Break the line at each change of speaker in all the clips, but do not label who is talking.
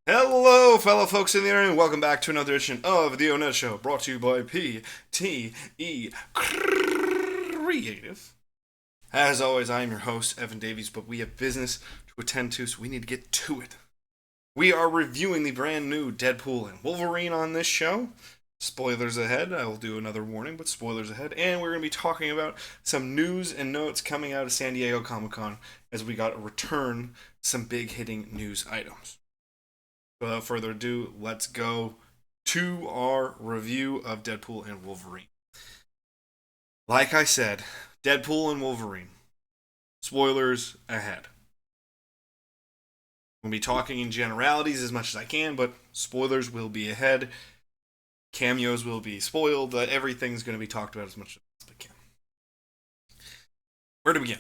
Hello, fellow folks in the internet, and welcome back to another edition of the ONETA Show, brought to you by PTE Creative. As always, I am your host, Evan Davies, but we have business to attend to, so we need to get to it. We are reviewing the brand new Deadpool and Wolverine on this show. Spoilers ahead. I will do another warning, but spoilers ahead. And we're going to be talking about some news and notes coming out of San Diego Comic Con as we got a return some big hitting news items. Without further ado, let's go to our review of Deadpool and Wolverine. Like I said, Deadpool and Wolverine. Spoilers ahead. We'll be talking in generalities as much as I can, but spoilers will be ahead. Cameos will be spoiled. Everything's going to be talked about as much as I can. Where to begin?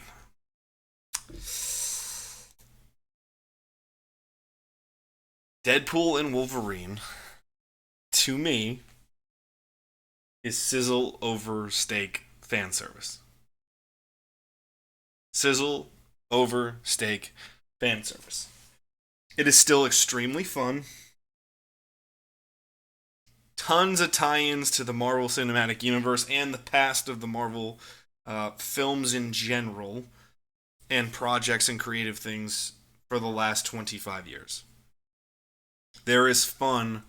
Deadpool and Wolverine, to me, is sizzle over steak fan service. Sizzle over steak fan service. It is still extremely fun. Tons of tie-ins to the Marvel Cinematic Universe and the past of the Marvel films in general, and projects and creative things for the last 25 years. There is fun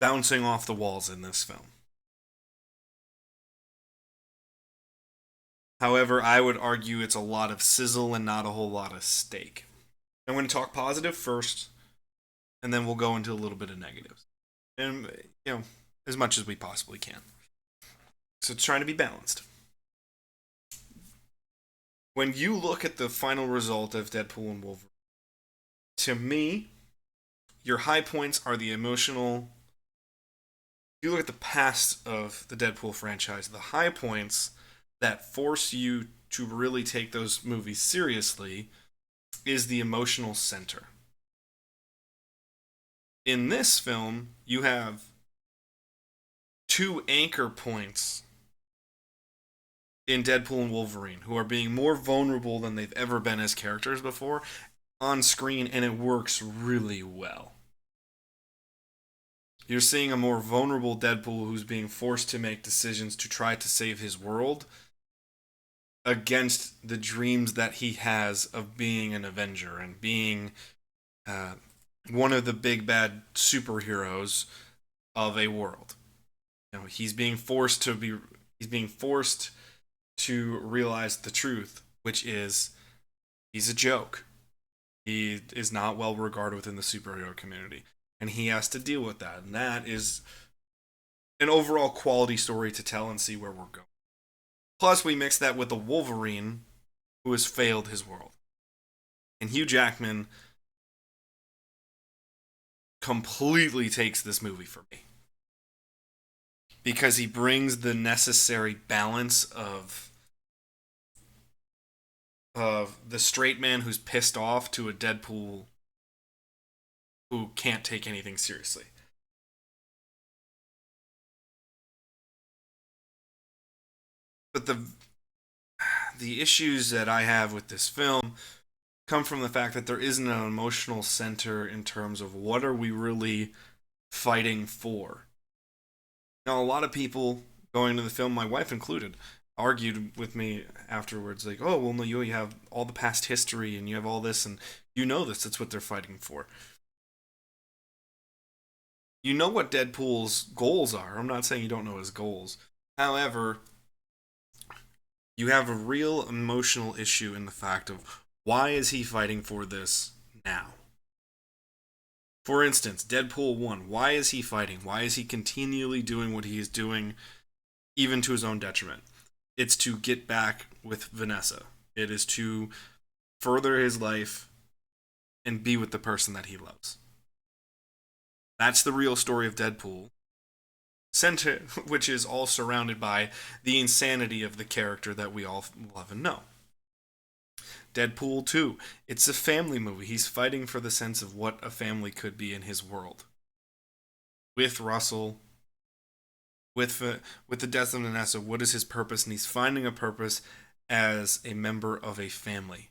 bouncing off the walls in this film. However, I would argue it's a lot of sizzle and not a whole lot of steak. I'm going to talk positive first, and then we'll go into a little bit of negatives. And, as much as we possibly can. So it's trying to be balanced. When you look at the final result of Deadpool and Wolverine, to me, your high points are the emotional. If you look at the past of the Deadpool franchise, the high points that force you to really take those movies seriously is the emotional center. In this film, you have two anchor points in Deadpool and Wolverine who are being more vulnerable than they've ever been as characters before on screen, and it works really well. You're seeing a more vulnerable Deadpool who's being forced to make decisions to try to save his world against the dreams that he has of being an Avenger and being one of the big bad superheroes of a world. He's being forced to realize the truth, which is he's a joke. He is not well regarded within the superhero community, and he has to deal with that. And that is an overall quality story to tell and see where we're going. Plus, we mix that with the Wolverine who has failed his world. And Hugh Jackman completely takes this movie for me. Because he brings the necessary balance of the straight man who's pissed off to a Deadpool who can't take anything seriously. But the issues that I have with this film come from the fact that there isn't an emotional center in terms of what are we really fighting for. Now, a lot of people going to the film, my wife included, argued with me afterwards, like, "Oh, well, no, you have all the past history and you have all this, and you know this. That's what they're fighting for." You know what Deadpool's goals are. I'm not saying you don't know his goals. However, you have a real emotional issue in the fact of why is he fighting for this now? For instance, Deadpool 1, why is he fighting? Why is he continually doing what he is doing, even to his own detriment? It's to get back with Vanessa. It is to further his life and be with the person that he loves. That's the real story of Deadpool. Center, which is all surrounded by the insanity of the character that we all love and know. Deadpool 2, it's a family movie. He's fighting for the sense of what a family could be in his world. With Russell, with the death of Vanessa, what is his purpose? And he's finding a purpose as a member of a family.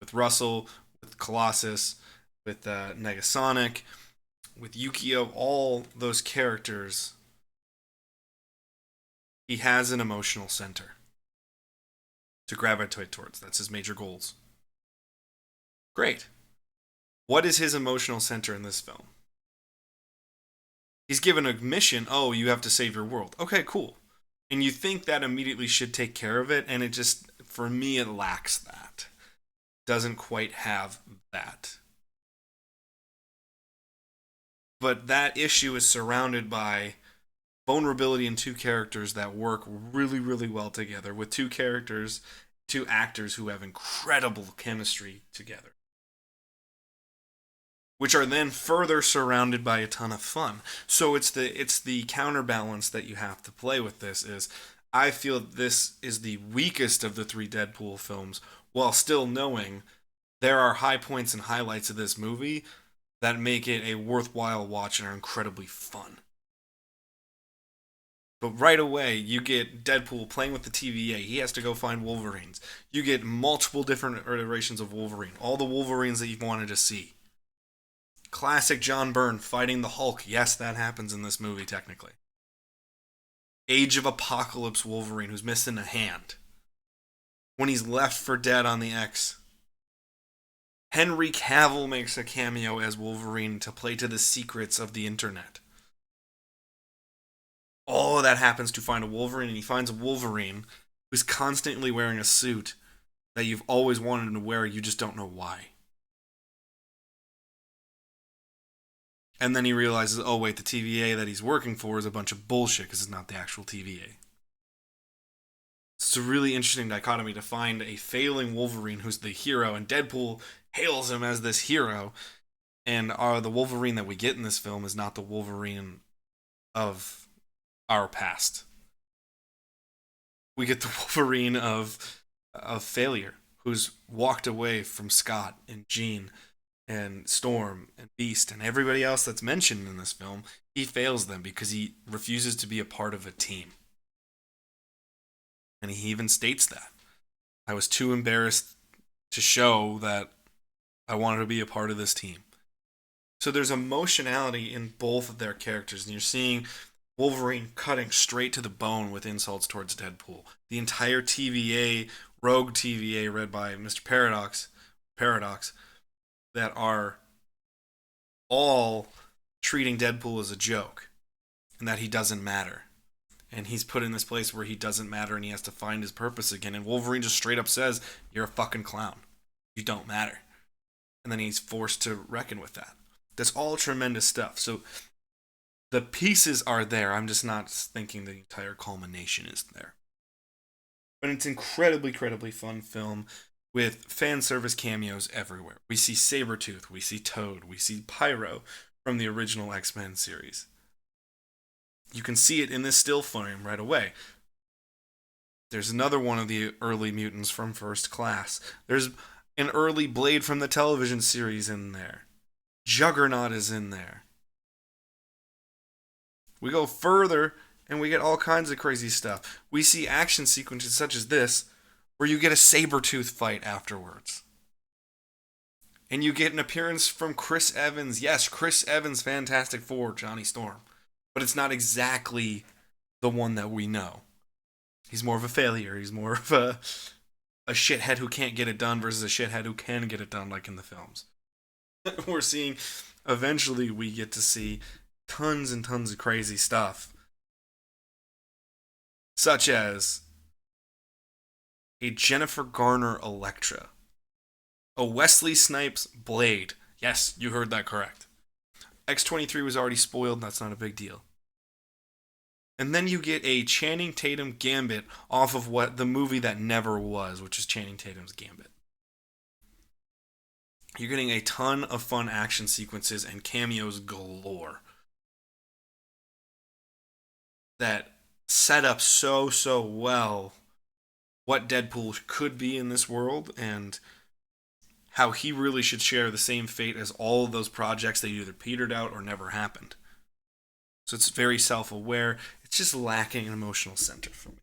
With Russell, with Colossus, with Negasonic, with Yukio, all those characters, he has an emotional center to gravitate towards. That's his major goals. Great. What is his emotional center in this film? He's given a mission. Oh, you have to save your world. Okay, cool. And you think that immediately should take care of it, and it just, for me, it lacks that. Doesn't quite have that. But that issue is surrounded by vulnerability in two characters that work really, really well together, with two characters, two actors who have incredible chemistry together, which are then further surrounded by a ton of fun. So it's the counterbalance that you have to play with this. Is I feel this is the weakest of the three Deadpool films, while still knowing there are high points and highlights of this movie that make it a worthwhile watch and are incredibly fun. But right away, you get Deadpool playing with the TVA. He has to go find Wolverines. You get multiple different iterations of Wolverine. All the Wolverines that you've wanted to see. Classic John Byrne fighting the Hulk. Yes, that happens in this movie, technically. Age of Apocalypse Wolverine, who's missing a hand. When he's left for dead on the X. Henry Cavill makes a cameo as Wolverine to play to the secrets of the internet. All of that happens to find a Wolverine, and he finds a Wolverine who's constantly wearing a suit that you've always wanted him to wear, you just don't know why. And then he realizes, oh wait, the TVA that he's working for is a bunch of bullshit because it's not the actual TVA. It's a really interesting dichotomy to find a failing Wolverine who's the hero, and Deadpool hails him as this hero, and the Wolverine that we get in this film is not the Wolverine of our past. We get the Wolverine of failure, who's walked away from Scott and Jean and Storm and Beast and everybody else that's mentioned in this film. He fails them because he refuses to be a part of a team. And he even states that. I was too embarrassed to show that I wanted to be a part of this team. So there's emotionality in both of their characters, and you're seeing Wolverine cutting straight to the bone with insults towards Deadpool. The entire TVA, rogue TVA, read by Mr. Paradox, that are all treating Deadpool as a joke, and that he doesn't matter. And he's put in this place where he doesn't matter, and he has to find his purpose again. And Wolverine just straight up says, "You're a fucking clown. You don't matter." And then he's forced to reckon with that. That's all tremendous stuff. So the pieces are there. I'm just not thinking the entire culmination is there. But it's incredibly, incredibly fun film with fan service cameos everywhere. We see Sabretooth, we see Toad, we see Pyro from the original X-Men series. You can see it in this still frame right away. There's another one of the early mutants from First Class. There's an early Blade from the television series in there. Juggernaut is in there. We go further and we get all kinds of crazy stuff. We see action sequences such as this, where you get a Sabretooth fight afterwards. And you get an appearance from Chris Evans. Yes, Chris Evans, Fantastic Four, Johnny Storm. But it's not exactly the one that we know. He's more of a failure. He's more of a shithead who can't get it done versus a shithead who can get it done, like in the films. We're seeing, eventually we get to see tons and tons of crazy stuff. Such as a Jennifer Garner Elektra. A Wesley Snipes Blade. Yes, you heard that correct. X-23 was already spoiled, that's not a big deal. And then you get a Channing Tatum Gambit off of what the movie that never was, which is Channing Tatum's Gambit. You're getting a ton of fun action sequences and cameos galore that set up so well what Deadpool could be in this world, and how he really should share the same fate as all of those projects that either petered out or never happened. So it's very self-aware. It's just lacking an emotional center for me.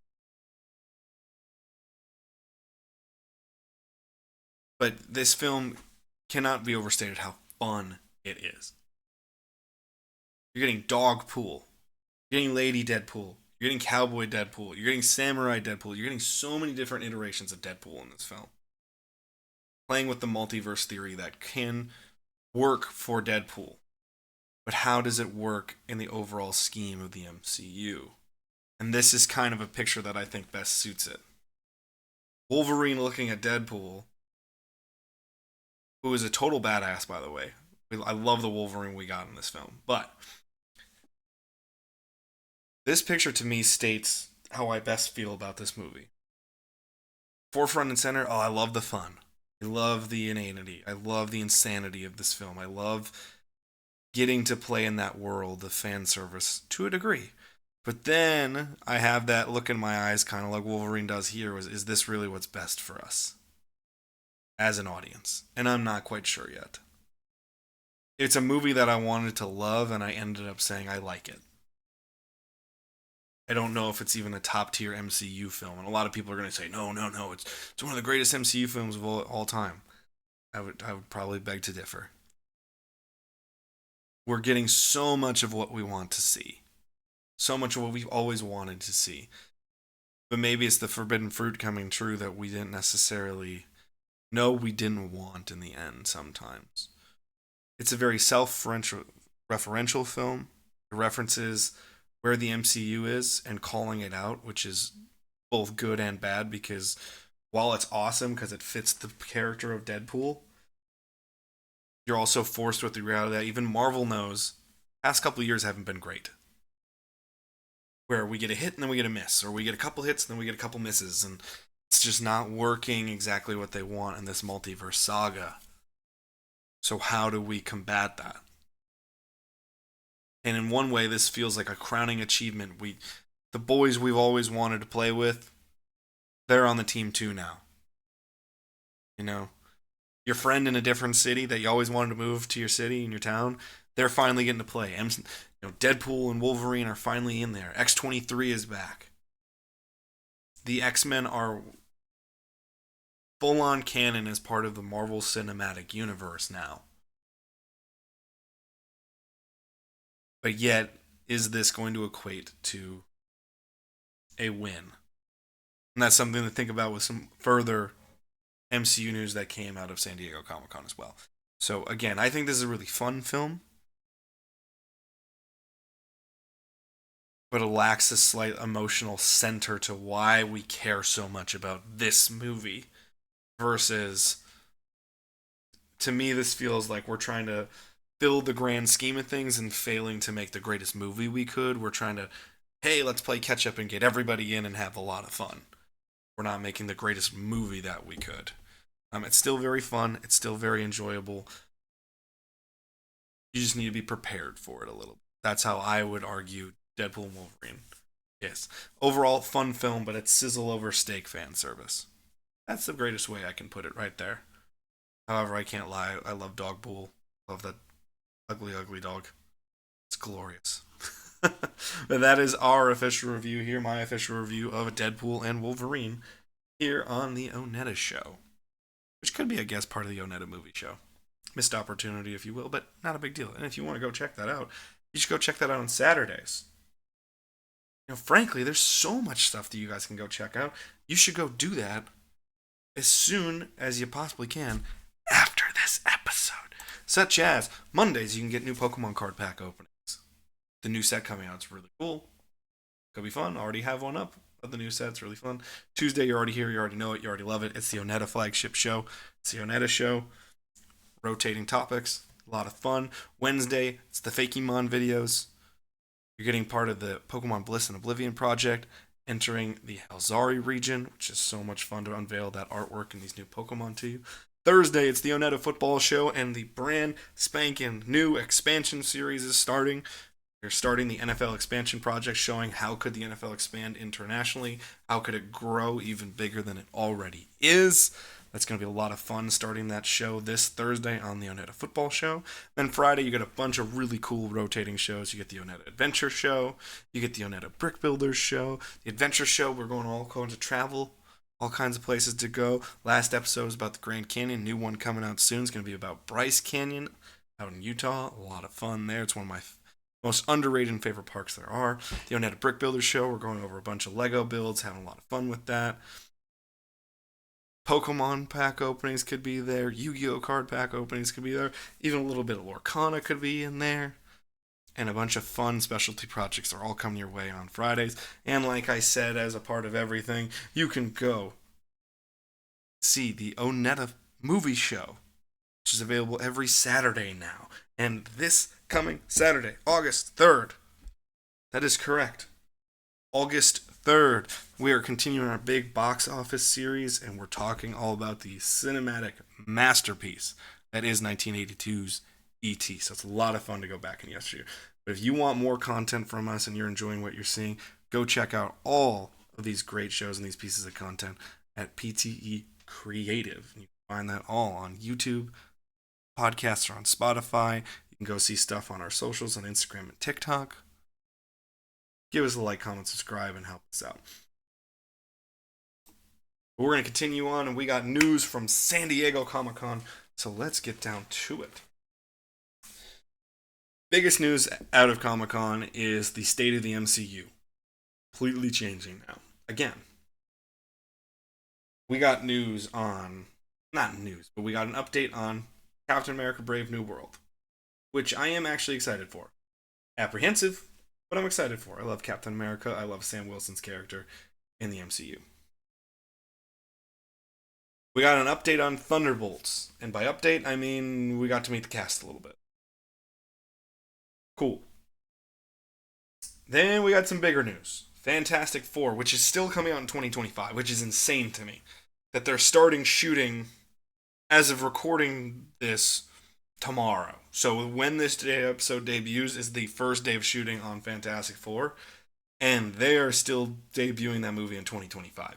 But this film cannot be overstated how fun it is. You're getting dog pool. You're getting lady Deadpool. You're getting cowboy Deadpool. You're getting samurai Deadpool. You're getting so many different iterations of Deadpool in this film. Playing with the multiverse theory that can work for Deadpool. But how does it work in the overall scheme of the MCU? And this is kind of a picture that I think best suits it. Wolverine looking at Deadpool, who is a total badass, by the way. I love the Wolverine we got in this film. But this picture to me states how I best feel about this movie. Forefront and center, I love the fun. I love the inanity. I love the insanity of this film. I love getting to play in that world, the fan service, to a degree. But then I have that look in my eyes, kind of like Wolverine does here, is this really what's best for us as an audience? And I'm not quite sure yet. It's a movie that I wanted to love, and I ended up saying I like it. I don't know if it's even a top tier MCU film, and a lot of people are going to say, no, it's one of the greatest MCU films of all time. I would probably beg to differ. We're getting so much of what we want to see. So much of what we've always wanted to see. But maybe it's the forbidden fruit coming true that we didn't necessarily know we didn't want in the end sometimes. It's a very self-referential film. It references where the MCU is and calling it out, which is both good and bad, because while it's awesome because it fits the character of Deadpool, you're also forced with the reality that even Marvel knows past couple of years haven't been great. Where we get a hit and then we get a miss, or we get a couple hits and then we get a couple misses, and it's just not working exactly what they want in this multiverse saga. So how do we combat that? And in one way, this feels like a crowning achievement. The boys we've always wanted to play with, they're on the team too now. You know, your friend in a different city that you always wanted to move to your city and your town, they're finally getting to play. Deadpool and Wolverine are finally in there. X-23 is back. The X-Men are full-on canon as part of the Marvel Cinematic Universe now. But yet, is this going to equate to a win? And that's something to think about with some further MCU news that came out of San Diego Comic-Con as well. So again, I think this is a really fun film, but it lacks a slight emotional center to why we care so much about this movie. Versus, to me, this feels like we're trying to fill the grand scheme of things and failing to make the greatest movie we could. We're trying to, hey, let's play catch up and get everybody in and have a lot of fun. We're not making the greatest movie that we could. It's still very fun. It's still very enjoyable. You just need to be prepared for it a little bit. That's how I would argue Deadpool and Wolverine is. Overall, fun film, but it's sizzle over steak fan service. That's the greatest way I can put it right there. However, I can't lie. I love Dog Pool. Love that ugly, ugly dog. It's glorious. But that is our official review here, my official review of Deadpool and Wolverine here on the ONETA show. Which could be, I guess, part of the ONETA movie show. Missed opportunity, if you will, but not a big deal. And if you want to go check that out, you should go check that out on Saturdays. Frankly, there's so much stuff that you guys can go check out. You should go do that as soon as you possibly can after this episode. Such as Mondays, you can get new Pokemon card pack openings. The new set coming out is really cool. Could be fun. Already have one up of the new set. It's really fun. Tuesday, you're already here. You already know it. You already love it. It's the ONETA flagship show. It's the ONETA show. Rotating topics. A lot of fun. Wednesday, it's the Fakemon videos. You're getting part of the Pokemon Bliss and Oblivion project. Entering the Halzari region, which is so much fun to unveil that artwork and these new Pokemon to you. Thursday, it's the ONETA football show, and the brand spanking new expansion series is starting. They're starting the NFL expansion project, showing how could the NFL expand internationally, how could it grow even bigger than it already is. That's going to be a lot of fun starting that show this Thursday on the ONETA football show. Then Friday, you get a bunch of really cool rotating shows. You get the ONETA adventure show. You get the ONETA brick builders show. The adventure show, we're going all kinds of travel, all kinds of places to go. Last episode was about the Grand Canyon. New one coming out soon is going to be about Bryce Canyon. out in Utah. A lot of fun there. It's one of my most underrated and favorite parks there are. The ONETA Brick Builders Show. We're going over a bunch of Lego builds, having a lot of fun with that. Pokemon pack openings could be there. Yu-Gi-Oh card pack openings could be there. Even a little bit of Lorcana could be in there. And a bunch of fun specialty projects are all coming your way on Fridays. And like I said, as a part of everything, you can go see the ONETA movie show, which is available every Saturday now. And this coming Saturday, August 3rd, that is correct. August 3rd, we are continuing our big box office series, and we're talking all about the cinematic masterpiece that is 1982's E.T. So it's a lot of fun to go back and yesteryear. But if you want more content from us and you're enjoying what you're seeing, go check out all of these great shows and these pieces of content at PTE Creative. You can find that all on YouTube. Podcasts are on Spotify. You can go see stuff on our socials on Instagram and TikTok. Give us a like, comment, subscribe, and help us out. But we're going to continue on, and we got news from San Diego Comic-Con, so let's get down to it. Biggest news out of Comic-Con is the state of the MCU. Completely changing now. Again, we got news on, not news, but we got an update on Captain America Brave New World, which I am actually excited for. Apprehensive, but I'm excited for. I love Captain America. I love Sam Wilson's character in the MCU. We got an update on Thunderbolts. And by update, I mean we got to meet the cast a little bit. Cool. Then we got some bigger news. Fantastic Four, which is still coming out in 2025, which is insane to me. That they're starting shooting, as of recording this, tomorrow. So when this episode debuts is the first day of shooting on Fantastic Four, and they are still debuting that movie in 2025.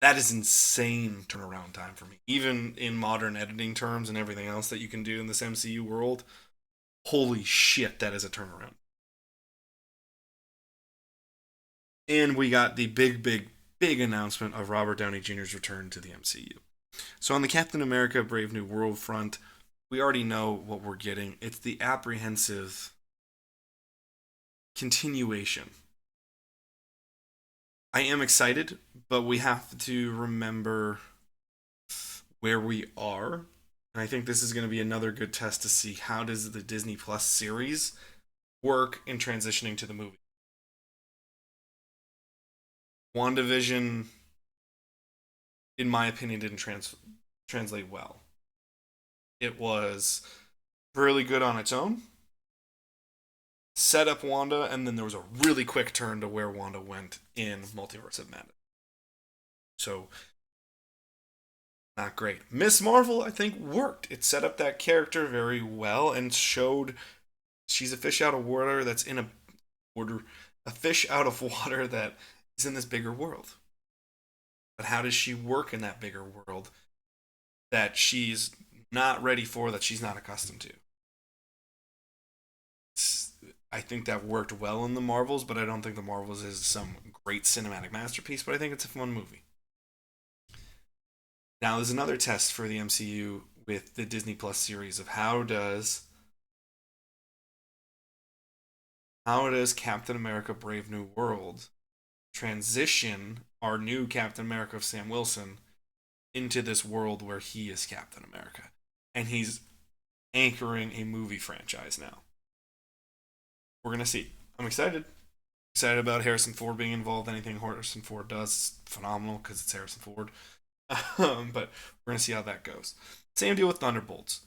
That is insane turnaround time for me. Even in modern editing terms and everything else that you can do in this MCU world, holy shit, that is a turnaround. And we got the big announcement of Robert Downey Jr.'s return to the MCU. So on the Captain America Brave New World front, we already know what we're getting. It's the apprehensive continuation. I am excited, but we have to remember where we are. And I think this is going to be another good test to see how does the Disney Plus series work in transitioning to the movie. WandaVision, in my opinion, didn't translate well. It was really good on its own, set up Wanda, and then there was a really quick turn to where Wanda went in Multiverse of Madness. So, not great. Miss Marvel, I think, worked. It set up that character very well and showed she's a fish out of water that's in a fish out of water that is in this bigger world. But how does she work in that bigger world that she's not ready for, that she's not accustomed to? I think that worked well in the Marvels, but I don't think the Marvels is some great cinematic masterpiece, but I think it's a fun movie. Now, there's another test for the MCU with the Disney Plus series of how does Captain America Brave New World transition our new Captain America of Sam Wilson into this world where he is Captain America. And he's anchoring a movie franchise now. We're going to see. I'm excited. Excited about Harrison Ford being involved. Anything Harrison Ford does is phenomenal because it's Harrison Ford. But we're going to see how that goes. Same deal with Thunderbolts.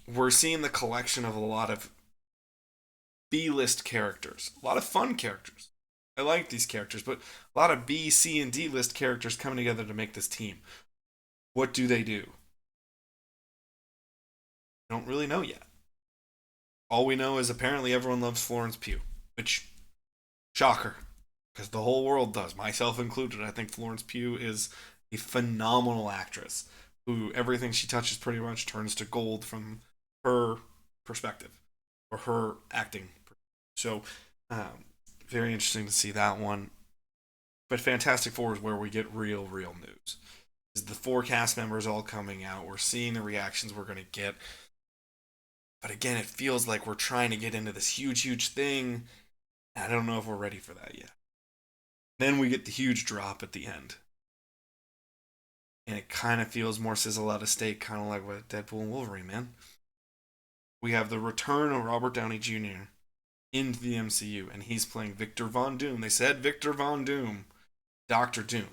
We're seeing the collection of a lot of B-list characters. A lot of fun characters. I like these characters, but a lot of B, C, and D-list characters coming together to make this team. What do? I don't really know yet. All we know is apparently everyone loves Florence Pugh, which, shocker, because the whole world does, myself included. I think Florence Pugh is a phenomenal actress who everything she touches pretty much turns to gold from her perspective or her acting. So, very interesting to see that one. But Fantastic Four is where we get real news. Is the four cast members all coming out. We're seeing the reactions we're going to get. But again, it feels like we're trying to get into this huge, huge thing. I don't know if we're ready for that yet. Then we get the huge drop at the end. And it kind of feels more sizzle out of steak, kind of like with Deadpool and Wolverine, man. We have the return of Robert Downey Jr. into the MCU, and he's playing Victor Von Doom. They said Victor Von Doom, Doctor Doom.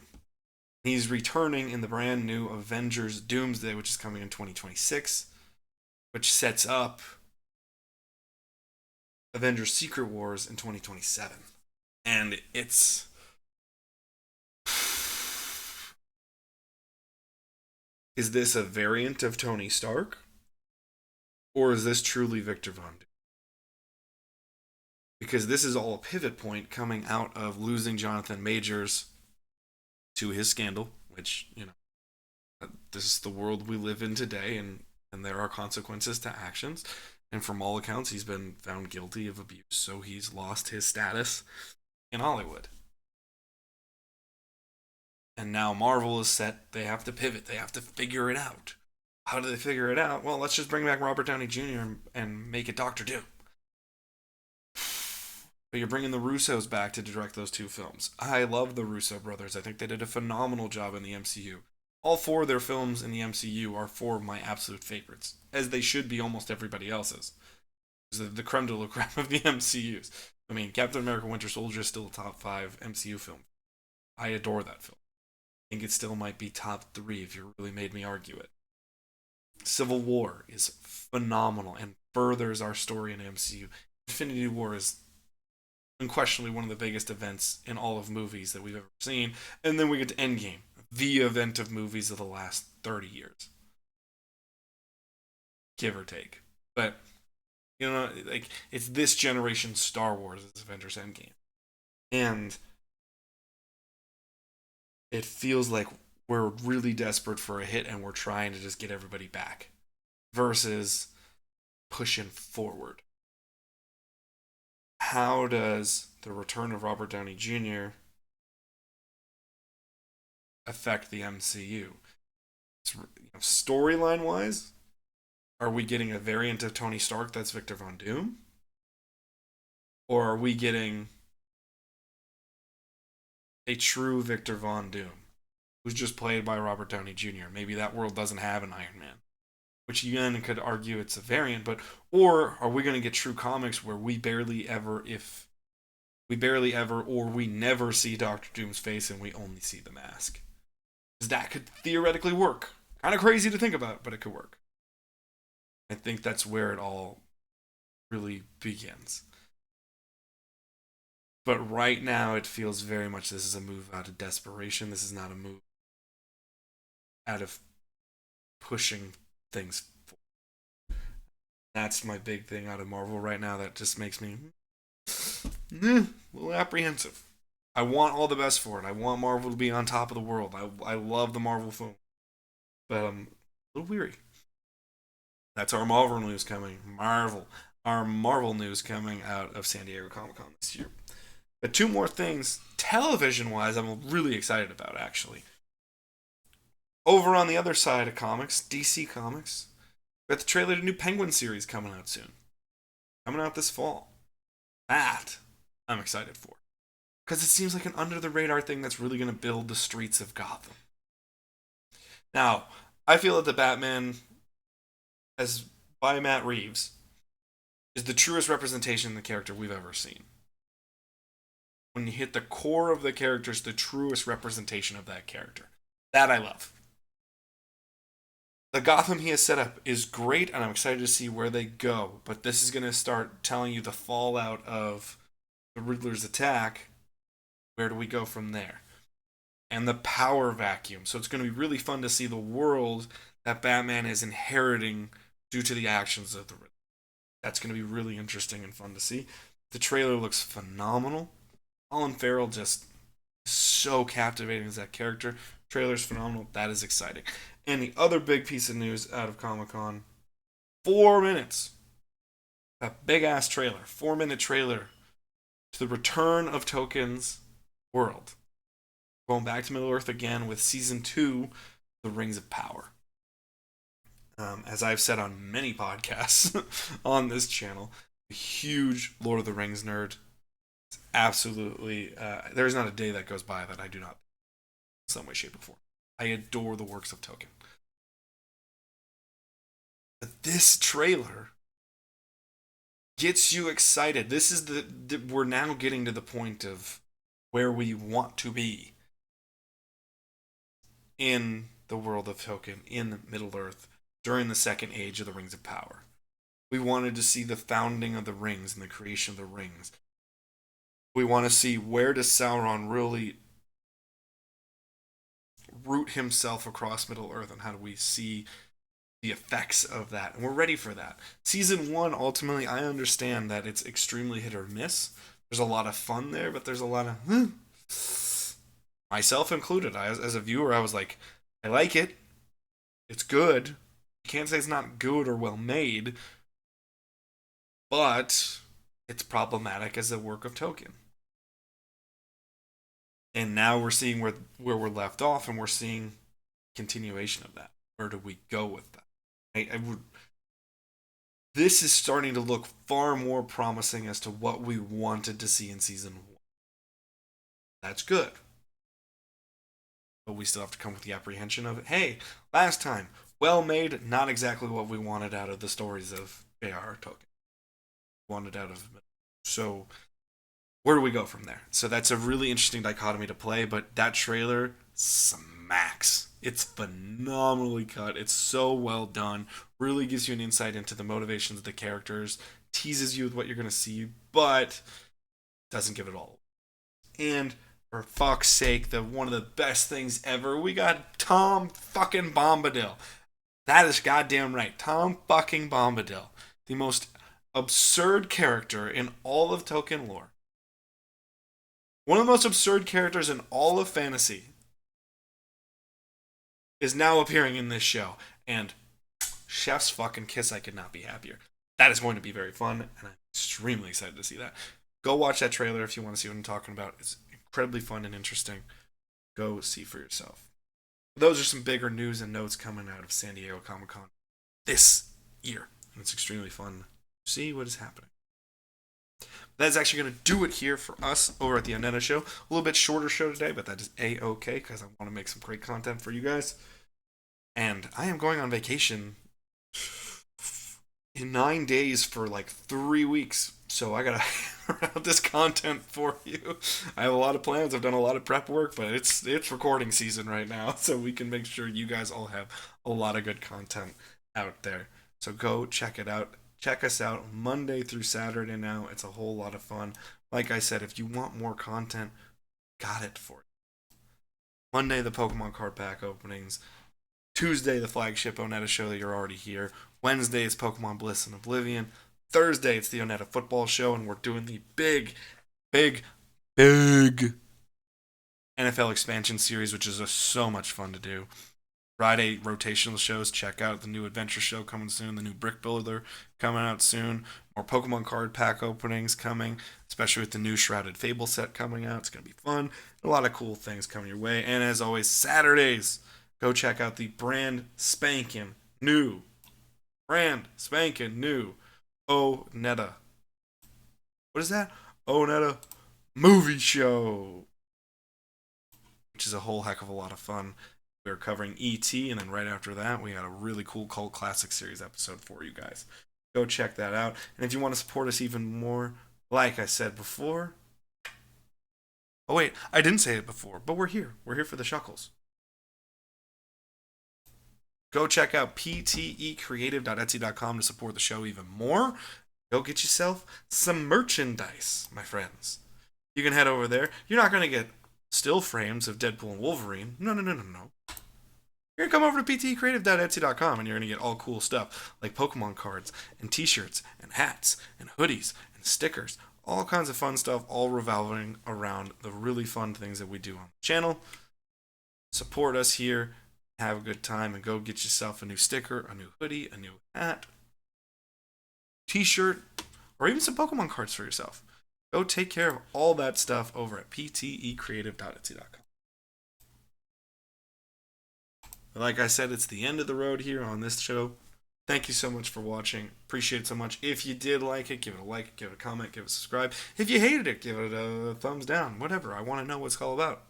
He's returning in the brand new Avengers Doomsday, which is coming in 2026, which sets up Avengers Secret Wars in 2027. And it's. Is this a variant of Tony Stark? Or is this truly Victor Von Doom? Because this is all a pivot point coming out of losing Jonathan Majors to his scandal, which, this is the world we live in today, and there are consequences to actions. And from all accounts, he's been found guilty of abuse, so he's lost his status in Hollywood. And now Marvel is set, they have to pivot, they have to figure it out. How do they figure it out? Well, let's just bring back Robert Downey Jr. and make it Doctor Doom. But you're bringing the Russos back to direct those two films. I love the Russo brothers. I think they did a phenomenal job in the MCU. All four of their films in the MCU are four of my absolute favorites, as they should be almost everybody else's. The creme de la creme of the MCUs. I mean, Captain America Winter Soldier is still a top 5 MCU film. I adore that film. I think it still might be top 3 if you really made me argue it. Civil War is phenomenal and furthers our story in MCU. Infinity War is unquestionably one of the biggest events in all of movies that we've ever seen. And then we get to Endgame, the event of movies of the last 30 years. Give or take. But, like, it's this generation's Star Wars, it's Avengers Endgame. And it feels like we're really desperate for a hit and we're trying to just get everybody back versus pushing forward. How does the return of Robert Downey Jr. affect the MCU? Storyline wise, are we getting a variant of Tony Stark that's Victor Von Doom? Or are we getting a true Victor Von Doom who's just played by Robert Downey Jr.? Maybe that world doesn't have an Iron Man, which again could argue it's a variant, but or are we going to get true comics where we barely ever or we never see Doctor Doom's face and we only see the mask? Because that could theoretically work. Kind of crazy to think about, but it could work. I think that's where it all really begins. But right now, it feels very much this is a move out of desperation. This is not a move out of pushing things forward. That's my big thing out of Marvel right now that just makes me a little apprehensive. I want all the best for it. I want Marvel to be on top of the world. I love the Marvel film. But I'm a little weary. That's our Marvel news coming. Our Marvel news coming out of San Diego Comic Con this year. But 2 more things, television wise, I'm really excited about actually. Over on the other side of comics, DC Comics, we got the trailer to the new Penguin series coming out soon. Coming out this fall. That I'm excited for. Because it seems like an under the radar thing that's really going to build the streets of Gotham. Now, I feel that the Batman, as by Matt Reeves, is the truest representation of the character we've ever seen. When you hit the core of the character, it's the truest representation of that character. That I love. The Gotham he has set up is great, and I'm excited to see where they go. But this is going to start telling you the fallout of the Riddler's attack. Where do we go from there? And the power vacuum. So it's going to be really fun to see the world that Batman is inheriting due to the actions of the Riddler. That's going to be really interesting and fun to see. The trailer looks phenomenal. Colin Farrell just so captivating as that character. Trailer's phenomenal. That is exciting. And the other big piece of news out of Comic-Con, 4 minutes. A big-ass trailer. 4-minute trailer to the return of Token's world. Going back to Middle-earth again with Season 2, The Rings of Power. As I've said on many podcasts on this channel, a huge Lord of the Rings nerd. Absolutely, there's not a day that goes by that I do not, in some way, shape, or form. I adore the works of Tolkien. But this trailer gets you excited. This is we're now getting to the point of where we want to be in the world of Tolkien, in Middle Earth, during the Second Age of the Rings of Power. We wanted to see the founding of the rings and the creation of the rings. We want to see where does Sauron really root himself across Middle Earth, and how do we see the effects of that? And we're ready for that. Season 1, ultimately, I understand that it's extremely hit or miss. There's a lot of fun there, but there's a lot of myself included. As a viewer, I was like, I like it. It's good. You can't say it's not good or well made, but it's problematic as a work of Tolkien. And now we're seeing where we're left off, and we're seeing continuation of that. Where do we go with that? I would. This is starting to look far more promising as to what we wanted to see in season 1. That's good, but we still have to come with the apprehension of, hey, last time, well made, not exactly what we wanted out of the stories of J.R.R. Tolkien. Wanted out of. So where do we go from there? So that's a really interesting dichotomy to play, but that trailer smacks. It's phenomenally cut. It's so well done. Really gives you an insight into the motivations of the characters, teases you with what you're going to see, but doesn't give it all. And for fuck's sake, one of the best things ever, we got Tom fucking Bombadil. That is goddamn right. Tom fucking Bombadil. The most absurd character in all of Tolkien lore. One of the most absurd characters in all of fantasy is now appearing in this show. And chef's fucking kiss, I could not be happier. That is going to be very fun, and I'm extremely excited to see that. Go watch that trailer if you want to see what I'm talking about. It's incredibly fun and interesting. Go see for yourself. Those are some bigger news and notes coming out of San Diego Comic-Con this year. And it's extremely fun to see what is happening. That's actually going to do it here for us over at the ONETA show. A little bit shorter show today, but that is A-okay because I want to make some great content for you guys. And I am going on vacation in 9 days for like 3 weeks. So I got to hammer out this content for you. I have a lot of plans. I've done a lot of prep work, but it's recording season right now. So we can make sure you guys all have a lot of good content out there. So go check it out. Check us out Monday through Saturday now. It's a whole lot of fun. Like I said, if you want more content, got it for you. Monday, the Pokemon card pack openings. Tuesday, the flagship ONETA show that you're already here. Wednesday, it's Pokemon Bliss and Oblivion. Thursday, it's the ONETA football show, and we're doing the big NFL expansion series, which is so much fun to do. Friday, rotational shows. Check out the new Adventure show coming soon, the new Brick Builder coming out soon, more Pokemon card pack openings coming, especially with the new Shrouded Fable set coming out. It's going to be fun. A lot of cool things coming your way. And as always, Saturdays, go check out the brand spanking new ONETA. What is that? ONETA movie show, which is a whole heck of a lot of fun. We're covering E.T., and then right after that, we got a really cool cult classic series episode for you guys. Go check that out. And if you want to support us even more, like I said before... Oh, wait, I didn't say it before, but we're here. We're here for the shuckles. Go check out ptecreative.etsy.com to support the show even more. Go get yourself some merchandise, my friends. You can head over there. You're not going to get still frames of Deadpool and Wolverine. No. You're going to come over to ptecreative.etsy.com and you're going to get all cool stuff like Pokemon cards and t-shirts and hats and hoodies and stickers. All kinds of fun stuff, all revolving around the really fun things that we do on the channel. Support us here. Have a good time and go get yourself a new sticker, a new hoodie, a new hat, t-shirt, or even some Pokemon cards for yourself. Go take care of all that stuff over at ptecreative.etsy.com. Like I said, it's the end of the road here on this show. Thank you so much for watching. Appreciate it so much. If you did like it, give it a like, give it a comment, give it a subscribe. If you hated it, give it a thumbs down. Whatever. I want to know what it's all about.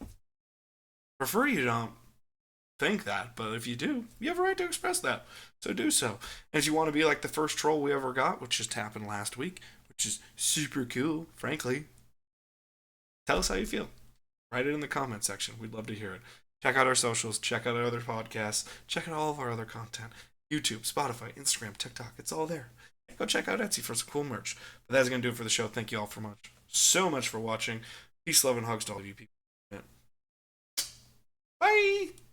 Prefer you don't think that, but if you do, you have a right to express that. So do so. And if you want to be like the first troll we ever got, which just happened last week, which is super cool, frankly, tell us how you feel. Write it in the comment section. We'd love to hear it. Check out our socials. Check out our other podcasts. Check out all of our other content. YouTube, Spotify, Instagram, TikTok. It's all there. Go check out Etsy for some cool merch. But that's going to do it for the show. Thank you all so much for watching. Peace, love, and hugs to all of you people. Bye!